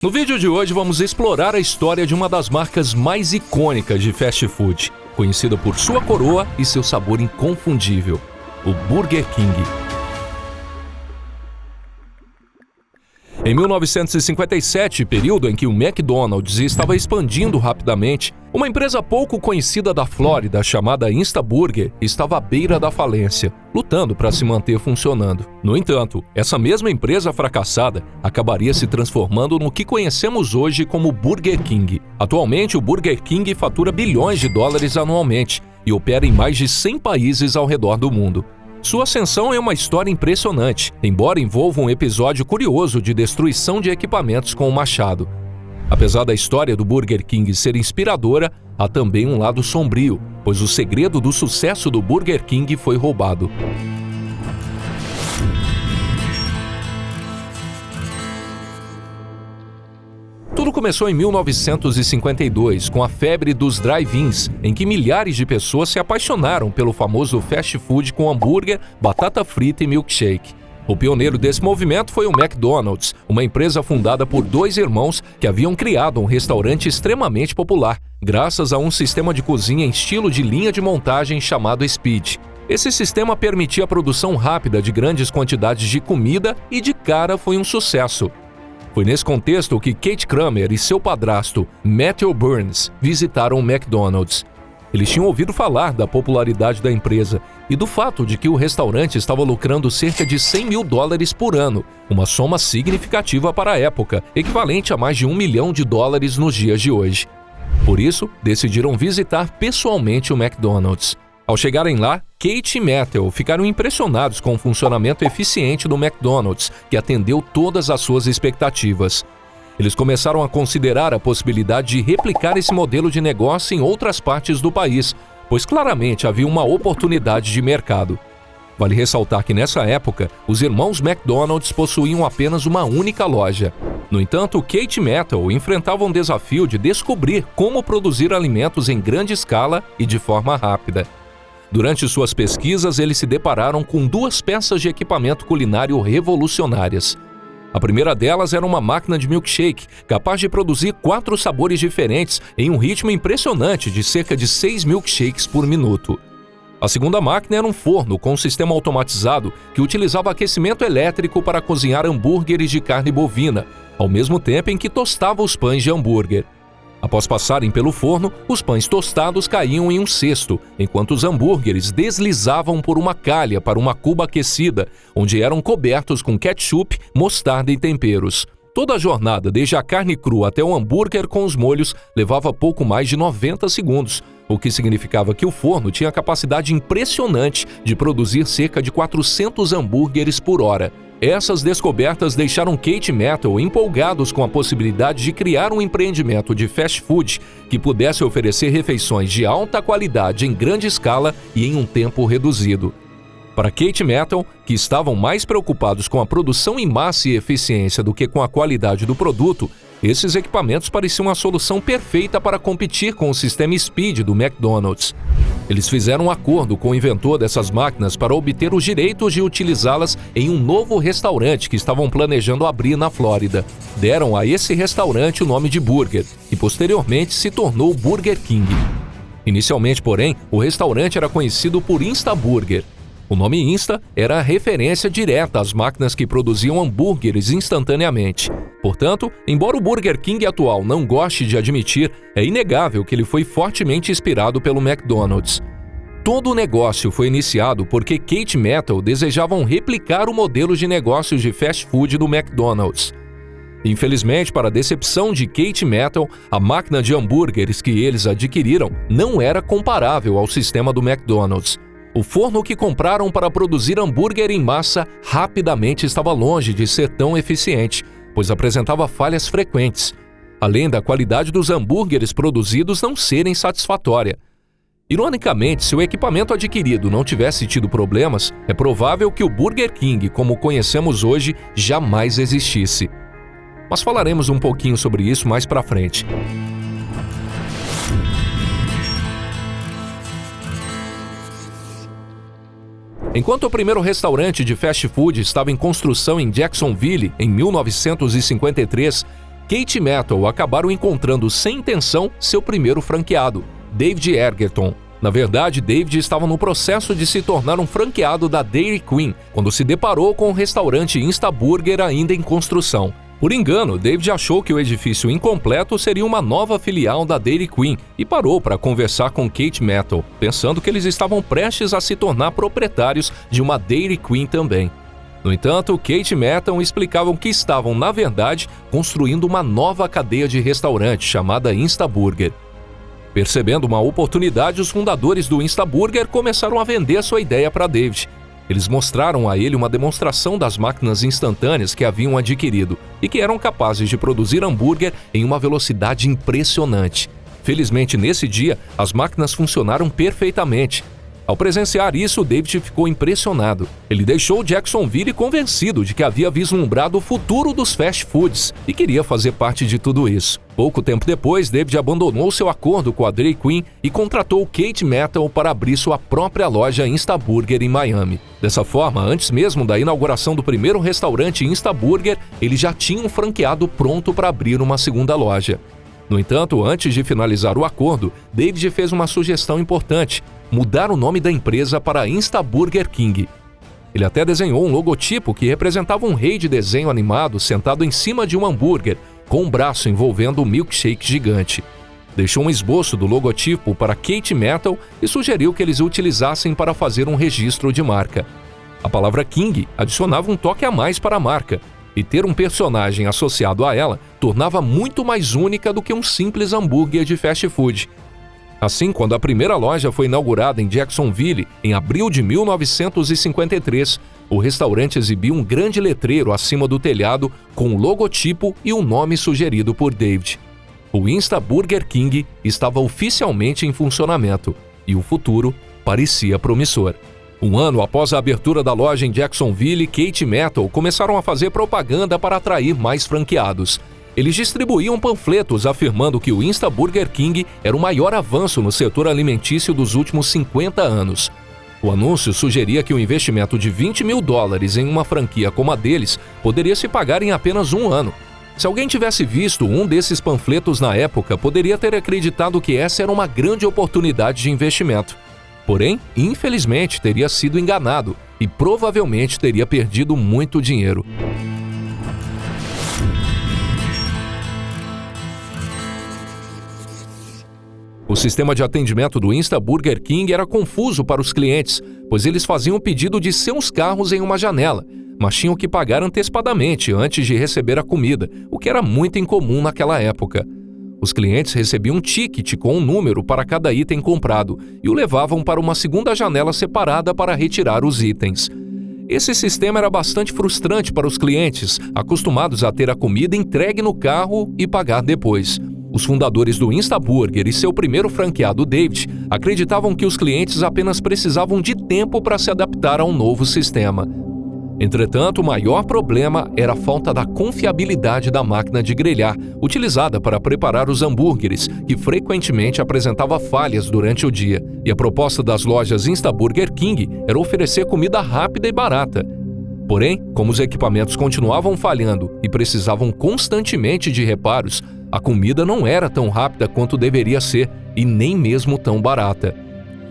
No vídeo de hoje vamos explorar a história de uma das marcas mais icônicas de fast food, conhecida por sua coroa e seu sabor inconfundível, o Burger King. Em 1957, período em que o McDonald's estava expandindo rapidamente, uma empresa pouco conhecida da Flórida chamada Instaburger estava à beira da falência, lutando para se manter funcionando. No entanto, essa mesma empresa fracassada acabaria se transformando no que conhecemos hoje como Burger King. Atualmente, o Burger King fatura bilhões de dólares anualmente e opera em mais de 100 países ao redor do mundo. Sua ascensão é uma história impressionante, embora envolva um episódio curioso de destruição de equipamentos com o machado. Apesar da história do Burger King ser inspiradora, há também um lado sombrio, pois o segredo do sucesso do Burger King foi roubado. Tudo começou em 1952, com a febre dos drive-ins, em que milhares de pessoas se apaixonaram pelo famoso fast food com hambúrguer, batata frita e milkshake. O pioneiro desse movimento foi o McDonald's, uma empresa fundada por dois irmãos que haviam criado um restaurante extremamente popular, graças a um sistema de cozinha em estilo de linha de montagem chamado Speed. Esse sistema permitia a produção rápida de grandes quantidades de comida e de cara foi um sucesso. Foi nesse contexto que Kate Kramer e seu padrasto, Matthew Burns, visitaram o McDonald's. Eles tinham ouvido falar da popularidade da empresa e do fato de que o restaurante estava lucrando cerca de $100 mil por ano, uma soma significativa para a época, equivalente a mais de $1 milhão nos dias de hoje. Por isso, decidiram visitar pessoalmente o McDonald's. Ao chegarem lá, Kate e Matthew ficaram impressionados com o funcionamento eficiente do McDonald's, que atendeu todas as suas expectativas. Eles começaram a considerar a possibilidade de replicar esse modelo de negócio em outras partes do país, pois claramente havia uma oportunidade de mercado. Vale ressaltar que nessa época, os irmãos McDonald's possuíam apenas uma única loja. No entanto, Kate e Matthew enfrentavam o desafio de descobrir como produzir alimentos em grande escala e de forma rápida. Durante suas pesquisas, eles se depararam com duas peças de equipamento culinário revolucionárias. A primeira delas era uma máquina de milkshake, capaz de produzir 4 sabores diferentes em um ritmo impressionante de cerca de 6 milkshakes por minuto. A segunda máquina era um forno com um sistema automatizado que utilizava aquecimento elétrico para cozinhar hambúrgueres de carne bovina, ao mesmo tempo em que tostava os pães de hambúrguer. Após passarem pelo forno, os pães tostados caíam em um cesto, enquanto os hambúrgueres deslizavam por uma calha para uma cuba aquecida, onde eram cobertos com ketchup, mostarda e temperos. Toda a jornada, desde a carne crua até o hambúrguer com os molhos, levava pouco mais de 90 segundos, o que significava que o forno tinha a capacidade impressionante de produzir cerca de 400 hambúrgueres por hora. Essas descobertas deixaram Kate e Matthew empolgados com a possibilidade de criar um empreendimento de fast food que pudesse oferecer refeições de alta qualidade em grande escala e em um tempo reduzido. Para Kate e Matthew, que estavam mais preocupados com a produção em massa e eficiência do que com a qualidade do produto, esses equipamentos pareciam a solução perfeita para competir com o sistema Speed do McDonald's. Eles fizeram um acordo com o inventor dessas máquinas para obter os direitos de utilizá-las em um novo restaurante que estavam planejando abrir na Flórida. Deram a esse restaurante o nome de Burger e posteriormente se tornou Burger King. Inicialmente, porém, o restaurante era conhecido por Instaburger. O nome Insta era a referência direta às máquinas que produziam hambúrgueres instantaneamente. Portanto, embora o Burger King atual não goste de admitir, é inegável que ele foi fortemente inspirado pelo McDonald's. Todo o negócio foi iniciado porque Kate e Matthew desejavam replicar o modelo de negócios de fast food do McDonald's. Infelizmente, para a decepção de Kate e Matthew, a máquina de hambúrgueres que eles adquiriram não era comparável ao sistema do McDonald's. O forno que compraram para produzir hambúrguer em massa rapidamente estava longe de ser tão eficiente, pois apresentava falhas frequentes, além da qualidade dos hambúrgueres produzidos não serem satisfatória. Ironicamente, se o equipamento adquirido não tivesse tido problemas, é provável que o Burger King, como o conhecemos hoje, jamais existisse. Mas falaremos um pouquinho sobre isso mais para frente. Enquanto o primeiro restaurante de fast food estava em construção em Jacksonville, em 1953, Kate e Metal acabaram encontrando sem intenção seu primeiro franqueado, David Egerton. Na verdade, David estava no processo de se tornar um franqueado da Dairy Queen quando se deparou com o restaurante Instaburger ainda em construção. Por engano, David achou que o edifício incompleto seria uma nova filial da Dairy Queen e parou para conversar com Kate Metal, pensando que eles estavam prestes a se tornar proprietários de uma Dairy Queen também. No entanto, Kate e Metal explicavam que estavam, na verdade, construindo uma nova cadeia de restaurante chamada Instaburger. Percebendo uma oportunidade, os fundadores do Instaburger começaram a vender sua ideia para David. Eles mostraram a ele uma demonstração das máquinas instantâneas que haviam adquirido e que eram capazes de produzir hambúrguer em uma velocidade impressionante. Felizmente, nesse dia, as máquinas funcionaram perfeitamente. Ao presenciar isso, David ficou impressionado. Ele deixou Jacksonville convencido de que havia vislumbrado o futuro dos fast foods e queria fazer parte de tudo isso. Pouco tempo depois, David abandonou seu acordo com a Dairy Queen e contratou Kate Metal para abrir sua própria loja Instaburger em Miami. Dessa forma, antes mesmo da inauguração do primeiro restaurante Instaburger, ele já tinha um franqueado pronto para abrir uma segunda loja. No entanto, antes de finalizar o acordo, David fez uma sugestão importante: mudar o nome da empresa para Instaburger King. Ele até desenhou um logotipo que representava um rei de desenho animado sentado em cima de um hambúrguer, com um braço envolvendo um milkshake gigante. Deixou um esboço do logotipo para Kate Metal e sugeriu que eles o utilizassem para fazer um registro de marca. A palavra King adicionava um toque a mais para a marca, e ter um personagem associado a ela tornava muito mais única do que um simples hambúrguer de fast food. Assim, quando a primeira loja foi inaugurada em Jacksonville, em abril de 1953, o restaurante exibiu um grande letreiro acima do telhado com o logotipo e o nome sugerido por David. O Instaburger King estava oficialmente em funcionamento e o futuro parecia promissor. Um ano após a abertura da loja em Jacksonville, Kate Metal começaram a fazer propaganda para atrair mais franqueados. Eles distribuíam panfletos afirmando que o Instaburger King era o maior avanço no setor alimentício dos últimos 50 anos. O anúncio sugeria que o investimento de $20 mil em uma franquia como a deles poderia se pagar em apenas um ano. Se alguém tivesse visto um desses panfletos na época, poderia ter acreditado que essa era uma grande oportunidade de investimento. Porém, infelizmente, teria sido enganado e provavelmente teria perdido muito dinheiro. O sistema de atendimento do Instaburger King era confuso para os clientes, pois eles faziam o pedido de seus carros em uma janela, mas tinham que pagar antecipadamente antes de receber a comida, o que era muito incomum naquela época. Os clientes recebiam um ticket com um número para cada item comprado e o levavam para uma segunda janela separada para retirar os itens. Esse sistema era bastante frustrante para os clientes, acostumados a ter a comida entregue no carro e pagar depois. Os fundadores do Instaburger e seu primeiro franqueado, David, acreditavam que os clientes apenas precisavam de tempo para se adaptar a um novo sistema. Entretanto, o maior problema era a falta da confiabilidade da máquina de grelhar, utilizada para preparar os hambúrgueres, que frequentemente apresentava falhas durante o dia. E a proposta das lojas Instaburger King era oferecer comida rápida e barata. Porém, como os equipamentos continuavam falhando e precisavam constantemente de reparos, a comida não era tão rápida quanto deveria ser e nem mesmo tão barata.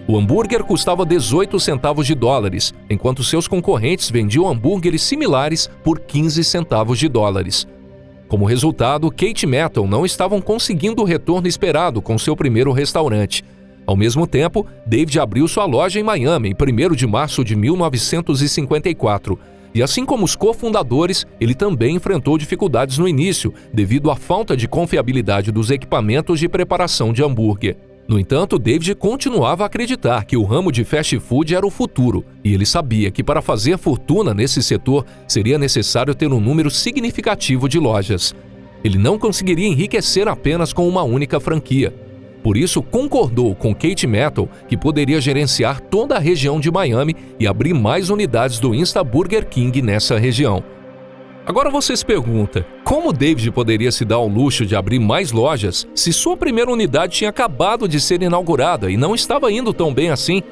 O hambúrguer custava 18 centavos de dólares, enquanto seus concorrentes vendiam hambúrgueres similares por 15 centavos de dólares. Como resultado, Kate Metal não estavam conseguindo o retorno esperado com seu primeiro restaurante. Ao mesmo tempo, David abriu sua loja em Miami em 1º de março de 1954. E assim como os cofundadores, ele também enfrentou dificuldades no início, devido à falta de confiabilidade dos equipamentos de preparação de hambúrguer. No entanto, David continuava a acreditar que o ramo de fast food era o futuro, e ele sabia que para fazer fortuna nesse setor seria necessário ter um número significativo de lojas. Ele não conseguiria enriquecer apenas com uma única franquia. Por isso, concordou com Kate Metal que poderia gerenciar toda a região de Miami e abrir mais unidades do Instaburger King nessa região. Agora você se pergunta, como David poderia se dar ao luxo de abrir mais lojas se sua primeira unidade tinha acabado de ser inaugurada e não estava indo tão bem assim?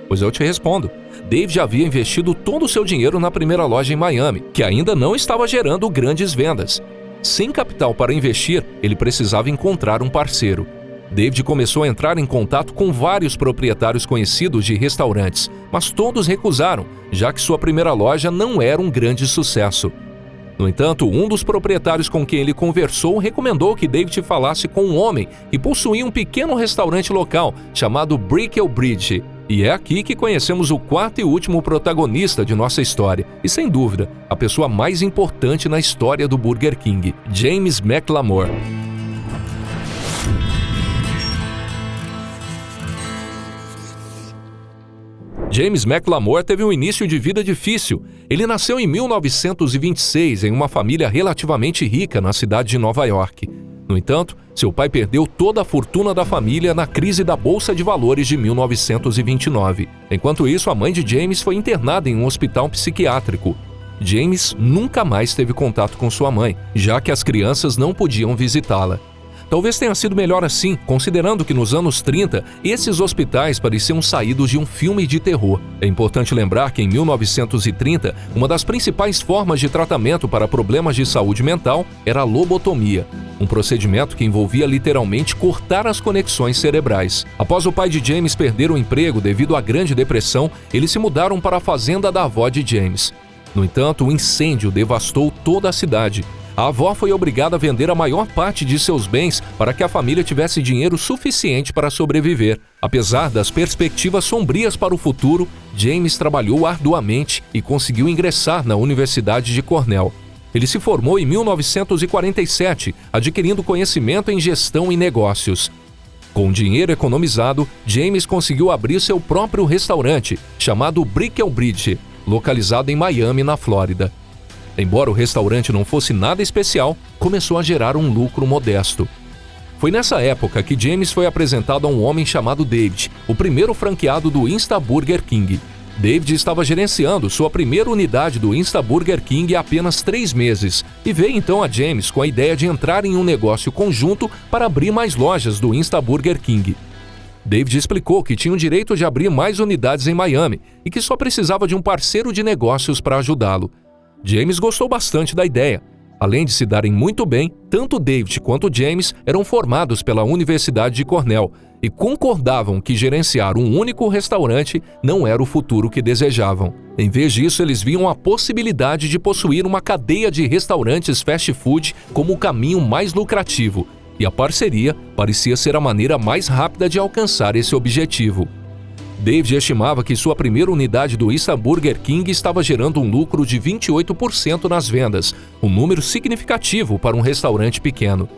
Pois eu te respondo. David havia investido todo o seu dinheiro na primeira loja em Miami, que ainda não estava gerando grandes vendas. sem capital para investir, ele precisava encontrar um parceiro. David começou a entrar em contato com vários proprietários conhecidos de restaurantes, mas todos recusaram, já que sua primeira loja não era um grande sucesso. No entanto, um dos proprietários com quem ele conversou recomendou que David falasse com um homem que possuía um pequeno restaurante local chamado Bricklebridge. E é aqui que conhecemos o quarto e último protagonista de nossa história, e sem dúvida, a pessoa mais importante na história do Burger King, James McLamore. James McLamore teve um início de vida difícil. Ele nasceu em 1926 em uma família relativamente rica na cidade de Nova York. No entanto, seu pai perdeu toda a fortuna da família na crise da Bolsa de Valores de 1929. Enquanto isso, a mãe de James foi internada em um hospital psiquiátrico. James nunca mais teve contato com sua mãe, já que as crianças não podiam visitá-la. Talvez tenha sido melhor assim, considerando que nos anos 30, esses hospitais pareciam saídos de um filme de terror. É importante lembrar que em 1930, uma das principais formas de tratamento para problemas de saúde mental era a lobotomia, um procedimento que envolvia literalmente cortar as conexões cerebrais. Após o pai de James perder o emprego devido à Grande Depressão, eles se mudaram para a fazenda da avó de James. No entanto, o incêndio devastou toda a cidade. A avó foi obrigada a vender a maior parte de seus bens para que a família tivesse dinheiro suficiente para sobreviver. Apesar das perspectivas sombrias para o futuro, James trabalhou arduamente e conseguiu ingressar na Universidade de Cornell. Ele se formou em 1947, adquirindo conhecimento em gestão e negócios. Com o dinheiro economizado, James conseguiu abrir seu próprio restaurante, chamado Bricklebridge, localizado em Miami, na Flórida. Embora o restaurante não fosse nada especial, começou a gerar um lucro modesto. Foi nessa época que James foi apresentado a um homem chamado David, o primeiro franqueado do Insta Burger King. David estava gerenciando sua primeira unidade do Insta Burger King há apenas 3 meses e veio então a James com a ideia de entrar em um negócio conjunto para abrir mais lojas do Insta Burger King. David explicou que tinha o direito de abrir mais unidades em Miami e que só precisava de um parceiro de negócios para ajudá-lo. James gostou bastante da ideia. Além de se darem muito bem, tanto David quanto James eram formados pela Universidade de Cornell e concordavam que gerenciar um único restaurante não era o futuro que desejavam. Em vez disso, eles viam a possibilidade de possuir uma cadeia de restaurantes fast food como o caminho mais lucrativo, e a parceria parecia ser a maneira mais rápida de alcançar esse objetivo. David estimava que sua primeira unidade do Insta Burger King estava gerando um lucro de 28% nas vendas, um número significativo para um restaurante pequeno.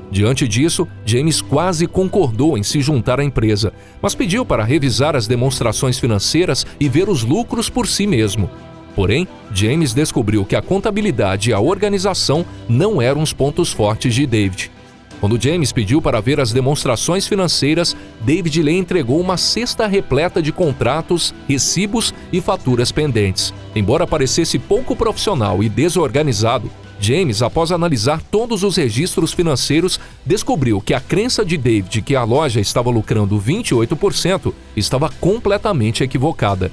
Diante disso, James quase concordou em se juntar à empresa, mas pediu para revisar as demonstrações financeiras e ver os lucros por si mesmo. Porém, James descobriu que a contabilidade e a organização não eram os pontos fortes de David. Quando James pediu para ver as demonstrações financeiras, David lhe entregou uma cesta repleta de contratos, recibos e faturas pendentes. Embora parecesse pouco profissional e desorganizado, James, após analisar todos os registros financeiros, descobriu que a crença de David que a loja estava lucrando 28% estava completamente equivocada.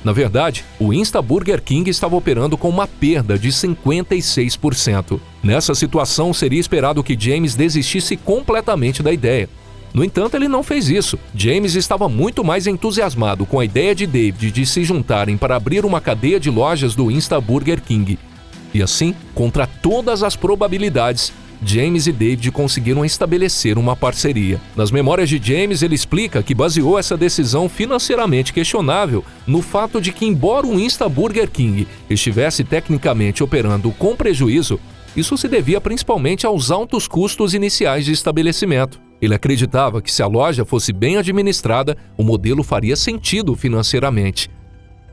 Na verdade, o Insta Burger King estava operando com uma perda de 56%. Nessa situação, seria esperado que James desistisse completamente da ideia. No entanto, ele não fez isso. James estava muito mais entusiasmado com a ideia de David de se juntarem para abrir uma cadeia de lojas do Insta Burger King. E assim, contra todas as probabilidades, James e David conseguiram estabelecer uma parceria. Nas memórias de James, ele explica que baseou essa decisão financeiramente questionável no fato de que, embora o Insta Burger King estivesse tecnicamente operando com prejuízo, isso se devia principalmente aos altos custos iniciais de estabelecimento. Ele acreditava que se a loja fosse bem administrada, o modelo faria sentido financeiramente.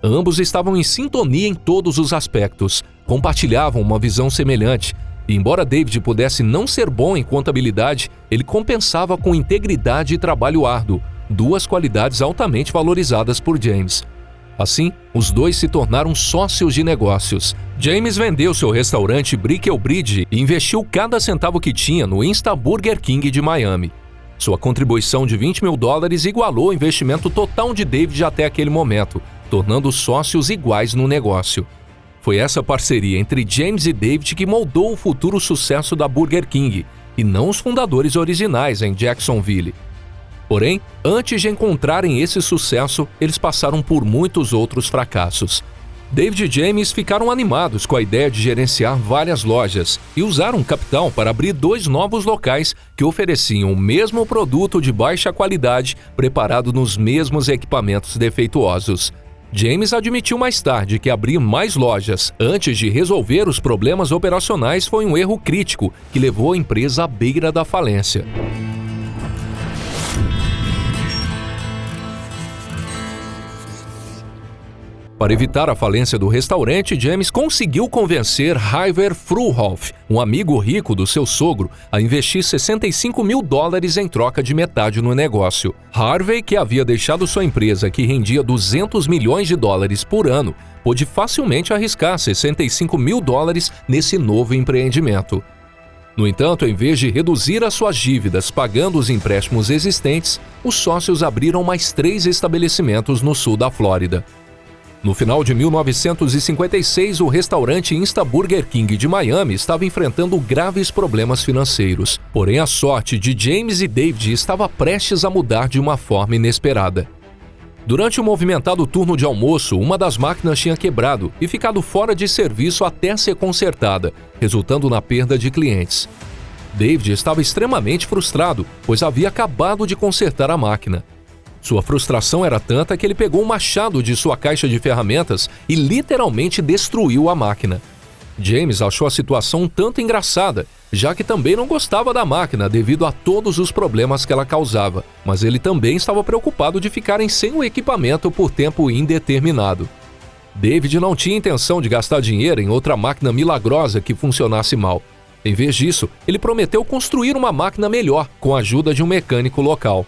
Ambos estavam em sintonia em todos os aspectos, compartilhavam uma visão semelhante. E embora David pudesse não ser bom em contabilidade, ele compensava com integridade e trabalho árduo, duas qualidades altamente valorizadas por James. Assim, os dois se tornaram sócios de negócios. James vendeu seu restaurante Bricklebridge e investiu cada centavo que tinha no Insta Burger King de Miami. Sua contribuição de $20 mil igualou o investimento total de David até aquele momento, tornando os sócios iguais no negócio. Foi essa parceria entre James e David que moldou o futuro sucesso da Burger King, e não os fundadores originais em Jacksonville. Porém, antes de encontrarem esse sucesso, eles passaram por muitos outros fracassos. David e James ficaram animados com a ideia de gerenciar várias lojas e usaram capital para abrir 2 novos locais que ofereciam o mesmo produto de baixa qualidade, preparado nos mesmos equipamentos defeituosos. James admitiu mais tarde que abrir mais lojas antes de resolver os problemas operacionais foi um erro crítico que levou a empresa à beira da falência. Para evitar a falência do restaurante, James conseguiu convencer Iver Fruhoff, um amigo rico do seu sogro, a investir $65 mil em troca de metade no negócio. Harvey, que havia deixado sua empresa que rendia $200 milhões por ano, pôde facilmente arriscar $65 mil nesse novo empreendimento. No entanto, em vez de reduzir as suas dívidas pagando os empréstimos existentes, os sócios abriram mais 3 estabelecimentos no sul da Flórida. No final de 1956, o restaurante Insta Burger King de Miami estava enfrentando graves problemas financeiros. Porém, a sorte de James e David estava prestes a mudar de uma forma inesperada. Durante o movimentado turno de almoço, uma das máquinas tinha quebrado e ficado fora de serviço até ser consertada, resultando na perda de clientes. David estava extremamente frustrado, pois havia acabado de consertar a máquina. Sua frustração era tanta que ele pegou um machado de sua caixa de ferramentas e literalmente destruiu a máquina. James achou a situação um tanto engraçada, já que também não gostava da máquina devido a todos os problemas que ela causava, mas ele também estava preocupado de ficarem sem o equipamento por tempo indeterminado. David não tinha intenção de gastar dinheiro em outra máquina milagrosa que funcionasse mal. Em vez disso, ele prometeu construir uma máquina melhor com a ajuda de um mecânico local.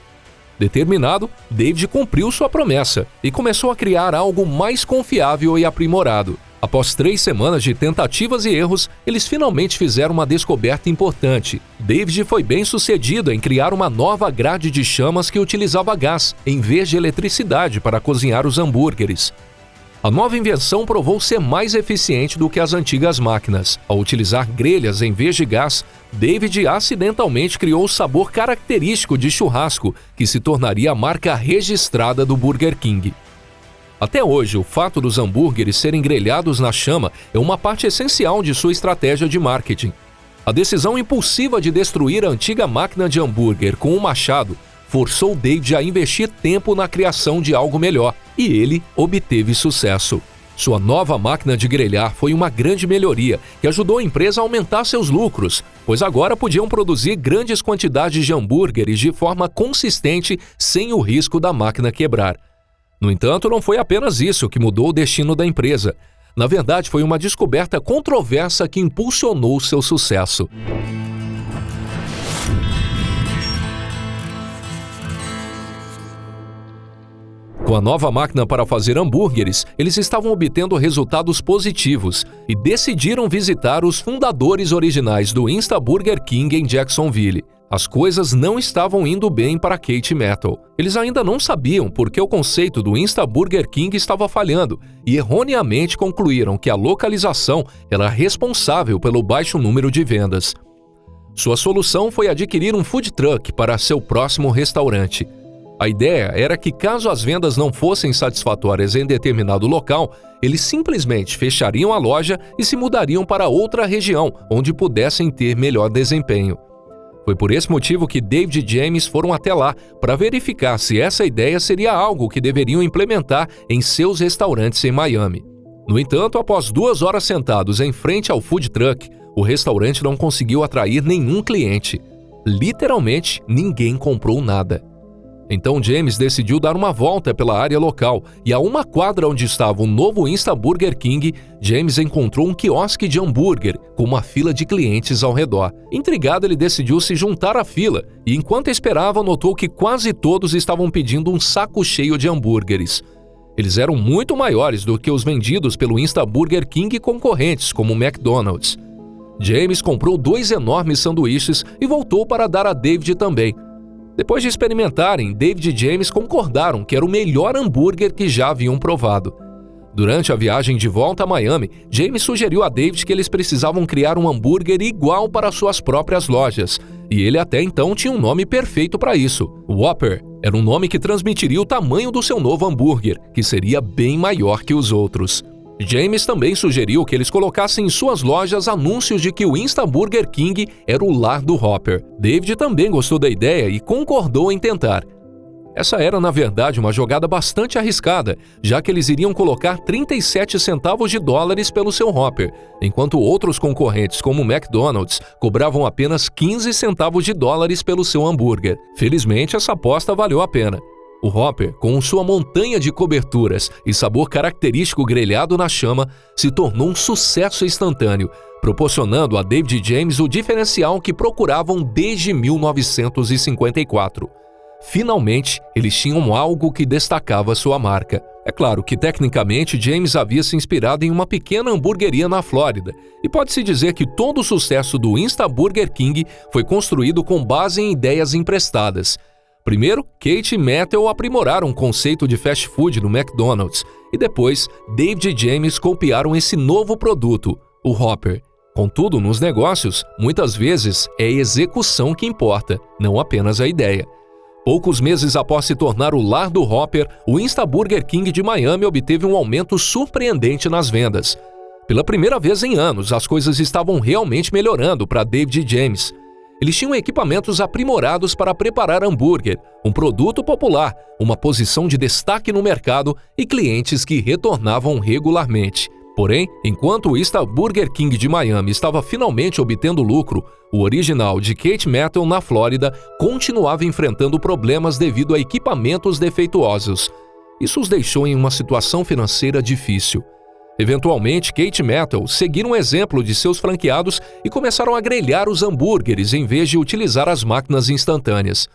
Determinado, David cumpriu sua promessa e começou a criar algo mais confiável e aprimorado. Após 3 semanas de tentativas e erros, eles finalmente fizeram uma descoberta importante. David foi bem-sucedido em criar uma nova grade de chamas que utilizava gás, em vez de eletricidade, para cozinhar os hambúrgueres. A nova invenção provou ser mais eficiente do que as antigas máquinas. Ao utilizar grelhas em vez de gás, David acidentalmente criou o sabor característico de churrasco, que se tornaria a marca registrada do Burger King. Até hoje, o fato dos hambúrgueres serem grelhados na chama é uma parte essencial de sua estratégia de marketing. A decisão impulsiva de destruir a antiga máquina de hambúrguer com um machado forçou David a investir tempo na criação de algo melhor, e ele obteve sucesso. Sua nova máquina de grelhar foi uma grande melhoria que ajudou a empresa a aumentar seus lucros, pois agora podiam produzir grandes quantidades de hambúrgueres de forma consistente sem o risco da máquina quebrar. No entanto, não foi apenas isso que mudou o destino da empresa. Na verdade, foi uma descoberta controversa que impulsionou seu sucesso. Com a nova máquina para fazer hambúrgueres, eles estavam obtendo resultados positivos e decidiram visitar os fundadores originais do Insta Burger King em Jacksonville. As coisas não estavam indo bem para Kate Metal. Eles ainda não sabiam por que o conceito do Insta Burger King estava falhando e erroneamente concluíram que a localização era responsável pelo baixo número de vendas. Sua solução foi adquirir um food truck para seu próximo restaurante. A ideia era que, caso as vendas não fossem satisfatórias em determinado local, eles simplesmente fechariam a loja e se mudariam para outra região, onde pudessem ter melhor desempenho. Foi por esse motivo que David e James foram até lá para verificar se essa ideia seria algo que deveriam implementar em seus restaurantes em Miami. No entanto, após 2 horas sentados em frente ao food truck, o restaurante não conseguiu atrair nenhum cliente. Literalmente, ninguém comprou nada. Então James decidiu dar uma volta pela área local e a uma quadra onde estava o novo Insta Burger King, James encontrou um quiosque de hambúrguer com uma fila de clientes ao redor. Intrigado, ele decidiu se juntar à fila e, enquanto esperava, notou que quase todos estavam pedindo um saco cheio de hambúrgueres. Eles eram muito maiores do que os vendidos pelo Insta Burger King concorrentes, como o McDonald's. James comprou 2 enormes sanduíches e voltou para dar a David também. Depois de experimentarem, David e James concordaram que era o melhor hambúrguer que já haviam provado. Durante a viagem de volta a Miami, James sugeriu a David que eles precisavam criar um hambúrguer igual para suas próprias lojas, e ele até então tinha um nome perfeito para isso. Whopper era um nome que transmitiria o tamanho do seu novo hambúrguer, que seria bem maior que os outros. James também sugeriu que eles colocassem em suas lojas anúncios de que o Insta Burger King era o lar do Whopper. David também gostou da ideia e concordou em tentar. Essa era, na verdade, uma jogada bastante arriscada, já que eles iriam colocar 37 centavos de dólares pelo seu Whopper, enquanto outros concorrentes, como o McDonald's, cobravam apenas 15 centavos de dólares pelo seu hambúrguer. Felizmente, essa aposta valeu a pena. O Whopper, com sua montanha de coberturas e sabor característico grelhado na chama, se tornou um sucesso instantâneo, proporcionando a David e James o diferencial que procuravam desde 1954. Finalmente, eles tinham algo que destacava sua marca. É claro que, tecnicamente, James havia se inspirado em uma pequena hamburgueria na Flórida, e pode-se dizer que todo o sucesso do Insta Burger King foi construído com base em ideias emprestadas. Primeiro, Kate e Mattel aprimoraram o conceito de fast food no McDonald's, e depois, David e James copiaram esse novo produto, o Whopper. Contudo, nos negócios, muitas vezes é a execução que importa, não apenas a ideia. Poucos meses após se tornar o lar do Whopper, o Insta Burger King de Miami obteve um aumento surpreendente nas vendas. Pela primeira vez em anos, as coisas estavam realmente melhorando para David e James. Eles tinham equipamentos aprimorados para preparar hambúrguer, um produto popular, uma posição de destaque no mercado e clientes que retornavam regularmente. Porém, enquanto o Insta Burger King de Miami estava finalmente obtendo lucro, o original de Kate Mattel na Flórida continuava enfrentando problemas devido a equipamentos defeituosos. Isso os deixou em uma situação financeira difícil. Eventualmente, Kate Mattel seguiram o exemplo de seus franqueados e começaram a grelhar os hambúrgueres em vez de utilizar as máquinas instantâneas.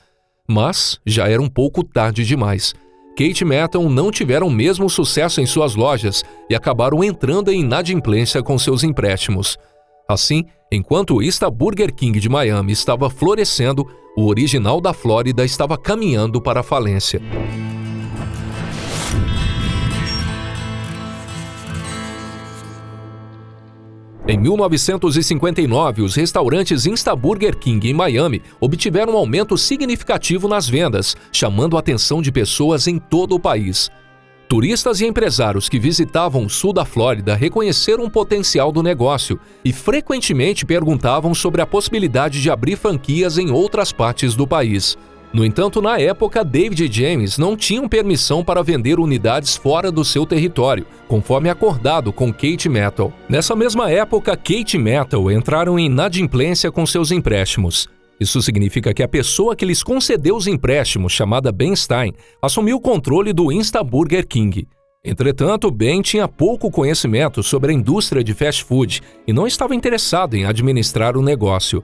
Mas já era um pouco tarde demais. Kate Mattel não tiveram o mesmo sucesso em suas lojas e acabaram entrando em inadimplência com seus empréstimos. Assim, enquanto o Insta Burger King de Miami estava florescendo, o original da Flórida estava caminhando para a falência. Em 1959, os restaurantes Insta Burger King em Miami obtiveram um aumento significativo nas vendas, chamando a atenção de pessoas em todo o país. Turistas e empresários que visitavam o sul da Flórida reconheceram o potencial do negócio e frequentemente perguntavam sobre a possibilidade de abrir franquias em outras partes do país. No entanto, na época, David e James não tinham permissão para vender unidades fora do seu território, conforme acordado com Kate Mattel. Nessa mesma época, Kate e Mattel entraram em inadimplência com seus empréstimos. Isso significa que a pessoa que lhes concedeu os empréstimos, chamada Ben Stein, assumiu o controle do Insta Burger King. Entretanto, Ben tinha pouco conhecimento sobre a indústria de fast food e não estava interessado em administrar o negócio.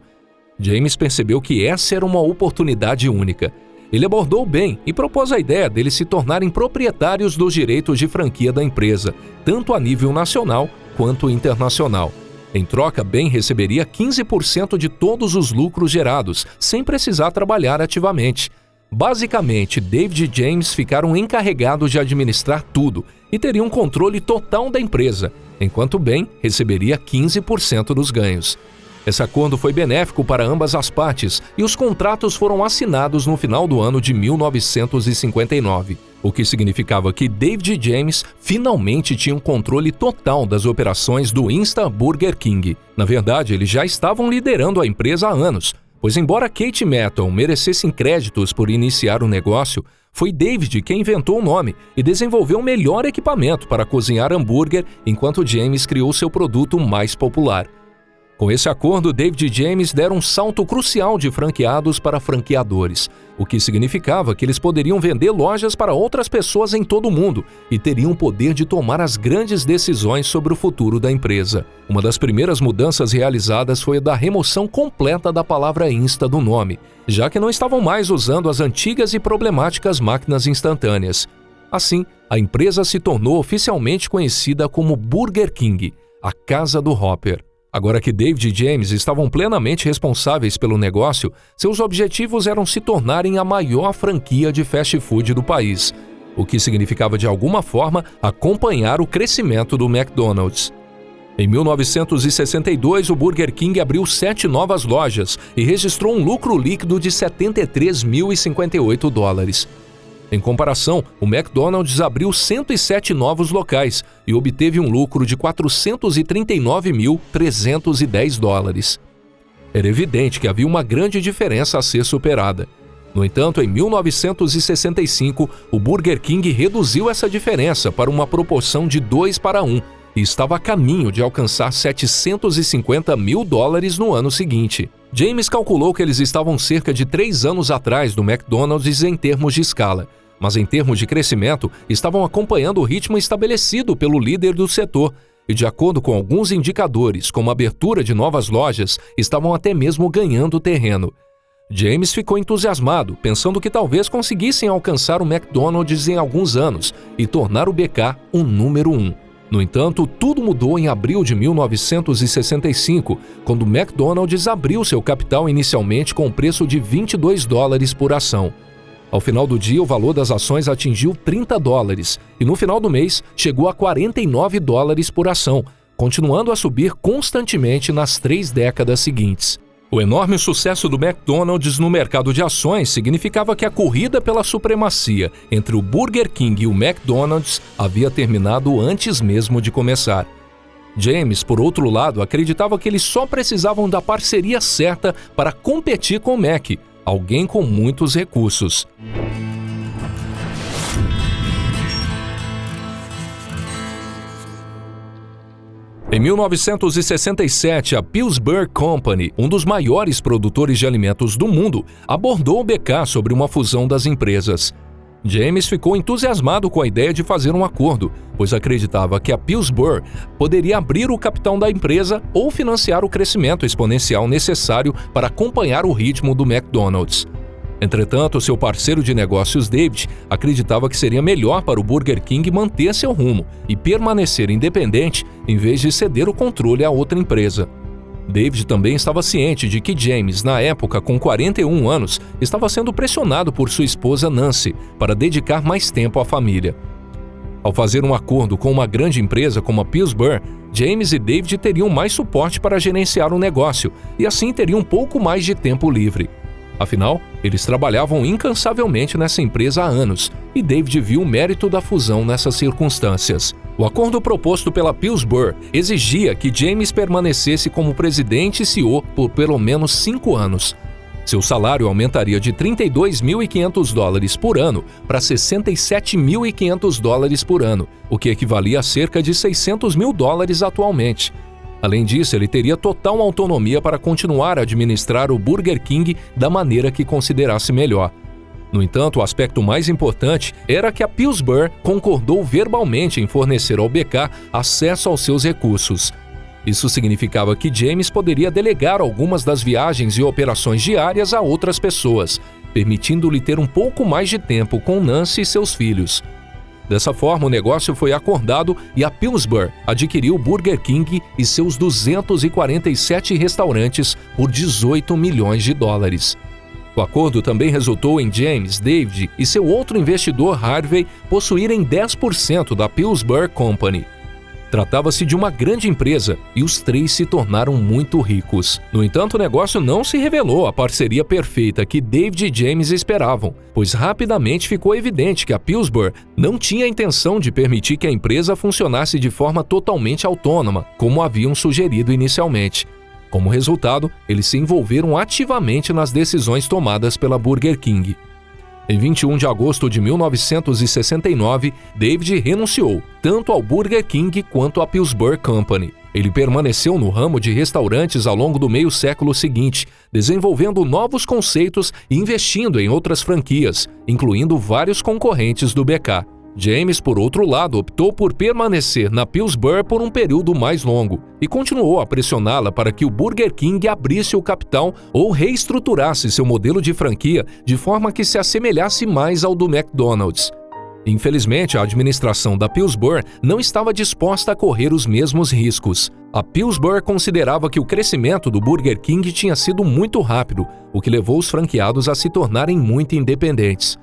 James percebeu que essa era uma oportunidade única. Ele abordou Ben e propôs a ideia deles se tornarem proprietários dos direitos de franquia da empresa, tanto a nível nacional quanto internacional. Em troca, Ben receberia 15% de todos os lucros gerados, sem precisar trabalhar ativamente. Basicamente, David e James ficaram encarregados de administrar tudo e teriam controle total da empresa, enquanto Ben receberia 15% dos ganhos. Esse acordo foi benéfico para ambas as partes e os contratos foram assinados no final do ano de 1959, o que significava que David e James finalmente tinham controle total das operações do Insta Burger King. Na verdade, eles já estavam liderando a empresa há anos, pois embora Kate Mattel merecessem créditos por iniciar o negócio, foi David quem inventou o nome e desenvolveu o melhor equipamento para cozinhar hambúrguer, enquanto James criou seu produto mais popular. Com esse acordo, David e James deram um salto crucial de franqueados para franqueadores, o que significava que eles poderiam vender lojas para outras pessoas em todo o mundo e teriam o poder de tomar as grandes decisões sobre o futuro da empresa. Uma das primeiras mudanças realizadas foi a da remoção completa da palavra Insta do nome, já que não estavam mais usando as antigas e problemáticas máquinas instantâneas. Assim, a empresa se tornou oficialmente conhecida como Burger King, a casa do Whopper. Agora que David e James estavam plenamente responsáveis pelo negócio, seus objetivos eram se tornarem a maior franquia de fast food do país. o que significava de alguma forma acompanhar o crescimento do McDonald's. Em 1962, o Burger King abriu 7 novas lojas e registrou um lucro líquido de 73.058 dólares. Em comparação, o McDonald's abriu 107 novos locais e obteve um lucro de 439.310 dólares. Era evidente que havia uma grande diferença a ser superada. No entanto, em 1965, o Burger King reduziu essa diferença para uma proporção de 2:1 e estava a caminho de alcançar 750 mil dólares no ano seguinte. James calculou que eles estavam cerca de 3 anos atrás do McDonald's em termos de escala, mas em termos de crescimento estavam acompanhando o ritmo estabelecido pelo líder do setor e, de acordo com alguns indicadores, como a abertura de novas lojas, estavam até mesmo ganhando terreno. James ficou entusiasmado, pensando que talvez conseguissem alcançar o McDonald's em alguns anos e tornar o BK o número 1. No entanto, tudo mudou em abril de 1965, quando o McDonald's abriu seu capital inicialmente com o preço de 22 dólares por ação. Ao final do dia, o valor das ações atingiu 30 dólares e no final do mês chegou a 49 dólares por ação, continuando a subir constantemente nas 3 décadas seguintes. O enorme sucesso do McDonald's no mercado de ações significava que a corrida pela supremacia entre o Burger King e o McDonald's havia terminado antes mesmo de começar. James, por outro lado, acreditava que eles só precisavam da parceria certa para competir com o Mac, alguém com muitos recursos. Em 1967, a Pillsbury Company, um dos maiores produtores de alimentos do mundo, abordou o BK sobre uma fusão das empresas. James ficou entusiasmado com a ideia de fazer um acordo, pois acreditava que a Pillsbury poderia abrir o capital da empresa ou financiar o crescimento exponencial necessário para acompanhar o ritmo do McDonald's. Entretanto, seu parceiro de negócios David acreditava que seria melhor para o Burger King manter seu rumo e permanecer independente em vez de ceder o controle a outra empresa. David também estava ciente de que James, na época com 41 anos, estava sendo pressionado por sua esposa Nancy para dedicar mais tempo à família. Ao fazer um acordo com uma grande empresa como a Pillsbury, James e David teriam mais suporte para gerenciar o negócio e assim teriam um pouco mais de tempo livre. Afinal, eles trabalhavam incansavelmente nessa empresa há anos, e David viu o mérito da fusão nessas circunstâncias. O acordo proposto pela Pillsbury exigia que James permanecesse como presidente e CEO por pelo menos 5 anos. Seu salário aumentaria de 32.500 dólares por ano para 67.500 dólares por ano, o que equivalia a cerca de 600 mil dólares atualmente. Além disso, ele teria total autonomia para continuar a administrar o Burger King da maneira que considerasse melhor. No entanto, o aspecto mais importante era que a Pillsbury concordou verbalmente em fornecer ao BK acesso aos seus recursos. Isso significava que James poderia delegar algumas das viagens e operações diárias a outras pessoas, permitindo-lhe ter um pouco mais de tempo com Nancy e seus filhos. Dessa forma, o negócio foi acordado e a Pillsbury adquiriu o Burger King e seus 247 restaurantes por 18 milhões de dólares. O acordo também resultou em James, David e seu outro investidor Harvey possuírem 10% da Pillsbury Company. Tratava-se de uma grande empresa e os 3 se tornaram muito ricos. No entanto, o negócio não se revelou a parceria perfeita que David e James esperavam, pois rapidamente ficou evidente que a Pillsbury não tinha a intenção de permitir que a empresa funcionasse de forma totalmente autônoma, como haviam sugerido inicialmente. Como resultado, eles se envolveram ativamente nas decisões tomadas pela Burger King. Em 21 de agosto de 1969, David renunciou tanto ao Burger King quanto à Pillsbury Company. Ele permaneceu no ramo de restaurantes ao longo do meio século seguinte, desenvolvendo novos conceitos e investindo em outras franquias, incluindo vários concorrentes do BK. James, por outro lado, optou por permanecer na Pillsbury por um período mais longo e continuou a pressioná-la para que o Burger King abrisse o capital ou reestruturasse seu modelo de franquia de forma que se assemelhasse mais ao do McDonald's. Infelizmente, a administração da Pillsbury não estava disposta a correr os mesmos riscos. A Pillsbury considerava que o crescimento do Burger King tinha sido muito rápido, o que levou os franqueados a se tornarem muito independentes.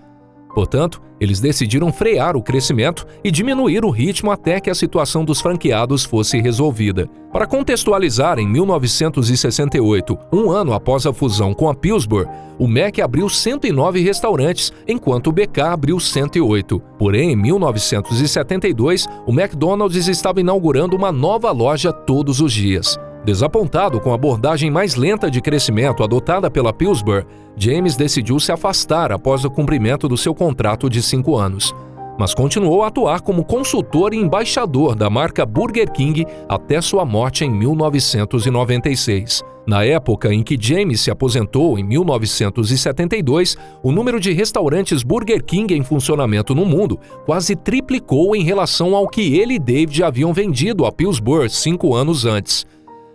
Portanto, eles decidiram frear o crescimento e diminuir o ritmo até que a situação dos franqueados fosse resolvida. Para contextualizar, em 1968, um ano após a fusão com a Pillsbury, o Mac abriu 109 restaurantes, enquanto o BK abriu 108. Porém, em 1972, o McDonald's estava inaugurando uma nova loja todos os dias. Desapontado com a abordagem mais lenta de crescimento adotada pela Pillsbury, James decidiu se afastar após o cumprimento do seu contrato de 5 anos. Mas continuou a atuar como consultor e embaixador da marca Burger King até sua morte em 1996. Na época em que James se aposentou, em 1972, o número de restaurantes Burger King em funcionamento no mundo quase triplicou em relação ao que ele e David haviam vendido a Pillsbury 5 anos antes.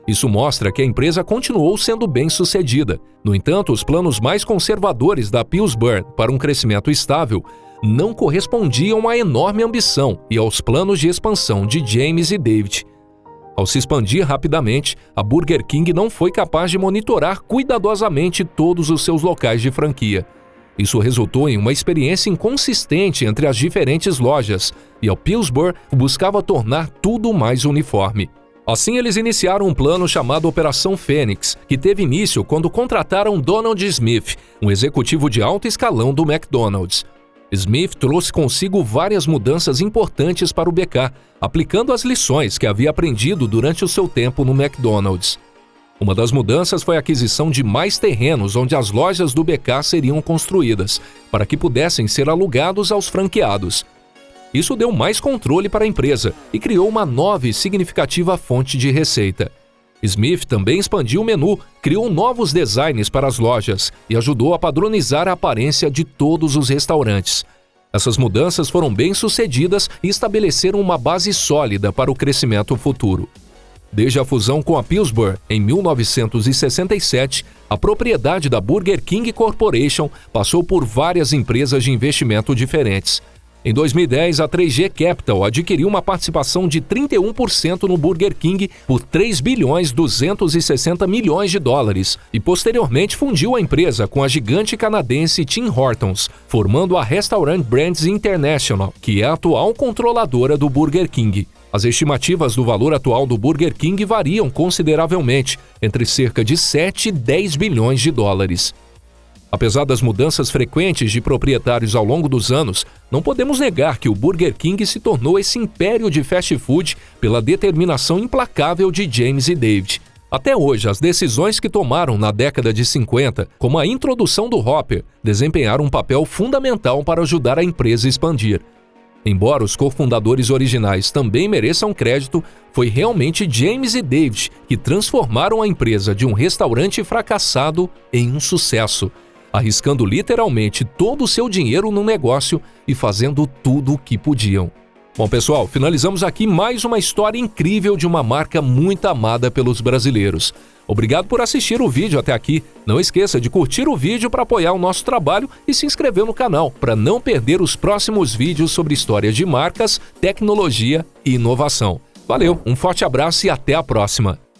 Isso mostra que a empresa continuou sendo bem-sucedida. No entanto, os planos mais conservadores da Pillsbury para um crescimento estável não correspondiam à enorme ambição e aos planos de expansão de James e David. Ao se expandir rapidamente, a Burger King não foi capaz de monitorar cuidadosamente todos os seus locais de franquia. Isso resultou em uma experiência inconsistente entre as diferentes lojas, e a Pillsbury buscava tornar tudo mais uniforme. Assim, eles iniciaram um plano chamado Operação Fênix, que teve início quando contrataram Donald Smith, um executivo de alto escalão do McDonald's. Smith trouxe consigo várias mudanças importantes para o BK, aplicando as lições que havia aprendido durante o seu tempo no McDonald's. Uma das mudanças foi a aquisição de mais terrenos onde as lojas do BK seriam construídas, para que pudessem ser alugados aos franqueados. Isso deu mais controle para a empresa e criou uma nova e significativa fonte de receita. Smith também expandiu o menu, criou novos designs para as lojas e ajudou a padronizar a aparência de todos os restaurantes. Essas mudanças foram bem-sucedidas e estabeleceram uma base sólida para o crescimento futuro. Desde a fusão com a Pillsbury, em 1967, a propriedade da Burger King Corporation passou por várias empresas de investimento diferentes. Em 2010, a 3G Capital adquiriu uma participação de 31% no Burger King por 3 bilhões 260 milhões de dólares e posteriormente fundiu a empresa com a gigante canadense Tim Hortons, formando a Restaurant Brands International, que é a atual controladora do Burger King. As estimativas do valor atual do Burger King variam consideravelmente, entre cerca de 7 e 10 bilhões de dólares. Apesar das mudanças frequentes de proprietários ao longo dos anos, não podemos negar que o Burger King se tornou esse império de fast food pela determinação implacável de James e David. Até hoje, as decisões que tomaram na década de 50, como a introdução do Whopper, desempenharam um papel fundamental para ajudar a empresa a expandir. Embora os cofundadores originais também mereçam crédito, foi realmente James e David que transformaram a empresa de um restaurante fracassado em um sucesso, arriscando literalmente todo o seu dinheiro no negócio e fazendo tudo o que podiam. Bom, pessoal, finalizamos aqui mais uma história incrível de uma marca muito amada pelos brasileiros. Obrigado por assistir o vídeo até aqui. Não esqueça de curtir o vídeo para apoiar o nosso trabalho e se inscrever no canal para não perder os próximos vídeos sobre histórias de marcas, tecnologia e inovação. Valeu, um forte abraço e até a próxima!